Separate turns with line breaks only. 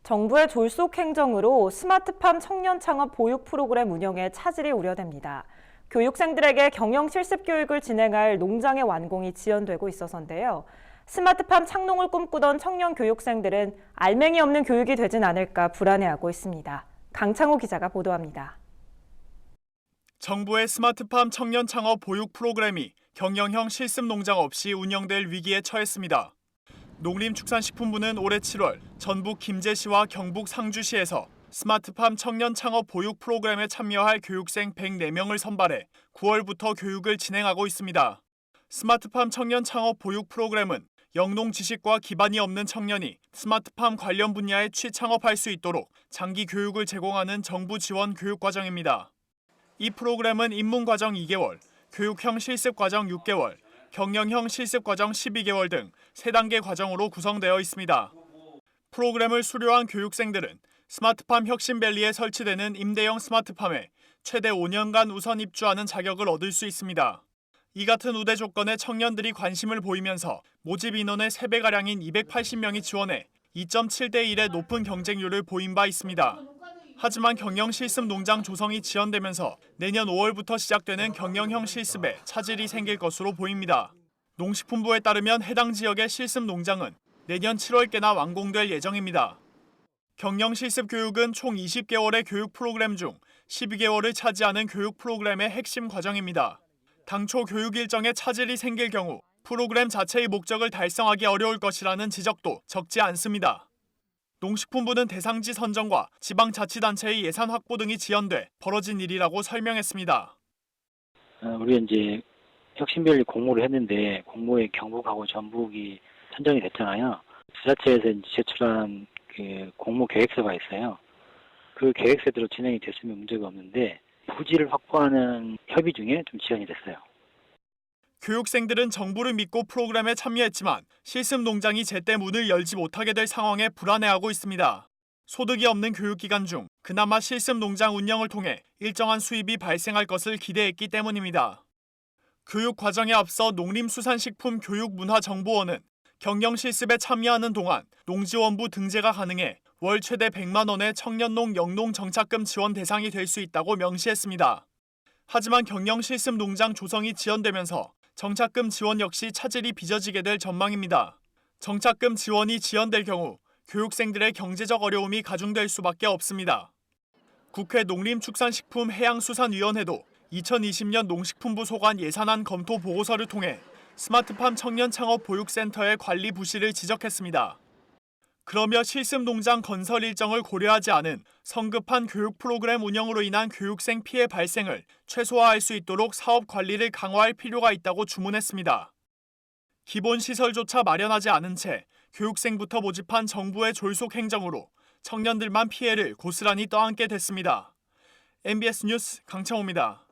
정부의 졸속 행정으로 스마트팜 청년 창업 보육 프로그램 운영에 차질이 우려됩니다. 교육생들에게 경영 실습 교육을 진행할 농장의 완공이 지연되고 있어서인데요. 스마트팜 창농을 꿈꾸던 청년 교육생들은 알맹이 없는 교육이 되진 않을까 불안해하고 있습니다. 강창호 기자가 보도합니다.
정부의 스마트팜 청년 창업 보육 프로그램이 경영형 실습 농장 없이 운영될 위기에 처했습니다. 농림축산식품부는 올해 7월 전북 김제시와 경북 상주시에서 스마트팜 청년 창업 보육 프로그램에 참여할 교육생 104명을 선발해 9월부터 교육을 진행하고 있습니다. 스마트팜 청년 창업 보육 프로그램은 영농 지식과 기반이 없는 청년이 스마트팜 관련 분야에 취창업할 수 있도록 장기 교육을 제공하는 정부 지원 교육과정입니다. 이 프로그램은 입문과정 2개월, 교육형 실습과정 6개월, 경영형 실습과정 12개월 등 3단계 과정으로 구성되어 있습니다. 프로그램을 수료한 교육생들은 스마트팜 혁신밸리에 설치되는 임대형 스마트팜에 최대 5년간 우선 입주하는 자격을 얻을 수 있습니다. 이 같은 우대 조건에 청년들이 관심을 보이면서 모집 인원의 3배가량인 280명이 지원해 2.7대 1의 높은 경쟁률을 보인 바 있습니다. 하지만 경영 실습 농장 조성이 지연되면서 내년 5월부터 시작되는 경영형 실습에 차질이 생길 것으로 보입니다. 농식품부에 따르면 해당 지역의 실습 농장은 내년 7월께나 완공될 예정입니다. 경영 실습 교육은 총 20개월의 교육 프로그램 중 12개월을 차지하는 교육 프로그램의 핵심 과정입니다. 당초 교육 일정에 차질이 생길 경우 프로그램 자체의 목적을 달성하기 어려울 것이라는 지적도 적지 않습니다. 농식품부는 대상지 선정과 지방자치단체의 예산 확보 등이 지연돼 벌어진 일이라고 설명했습니다.
우리가 이제 혁신밸리 공모를 했는데 공모에 경북하고 전북이 선정이 됐잖아요. 지자체에서 이제 제출한 그 공모 계획서가 있어요. 그 계획서대로 진행이 됐으면 문제가 없는데 부지를 확보하는 협의 중에 좀 지연이 됐어요.
교육생들은 정부를 믿고 프로그램에 참여했지만 실습 농장이 제때 문을 열지 못하게 될 상황에 불안해하고 있습니다. 소득이 없는 교육기간 중 그나마 실습 농장 운영을 통해 일정한 수입이 발생할 것을 기대했기 때문입니다. 교육 과정에 앞서 농림수산식품교육문화정보원은 경영 실습에 참여하는 동안 농지원부 등재가 가능해 월 최대 100만 원의 청년농 영농 정착금 지원 대상이 될 수 있다고 명시했습니다. 하지만 경영 실습 농장 조성이 지연되면서 정착금 지원 역시 차질이 빚어지게 될 전망입니다. 정착금 지원이 지연될 경우 교육생들의 경제적 어려움이 가중될 수밖에 없습니다. 국회 농림축산식품해양수산위원회도 2020년 농식품부 소관 예산안 검토 보고서를 통해 스마트팜 청년 창업 보육센터의 관리 부실을 지적했습니다. 그러며 실습 농장 건설 일정을 고려하지 않은 성급한 교육 프로그램 운영으로 인한 교육생 피해 발생을 최소화할 수 있도록 사업 관리를 강화할 필요가 있다고 주문했습니다. 기본 시설조차 마련하지 않은 채 교육생부터 모집한 정부의 졸속 행정으로 청년들만 피해를 고스란히 떠안게 됐습니다. MBS 뉴스 강창호입니다.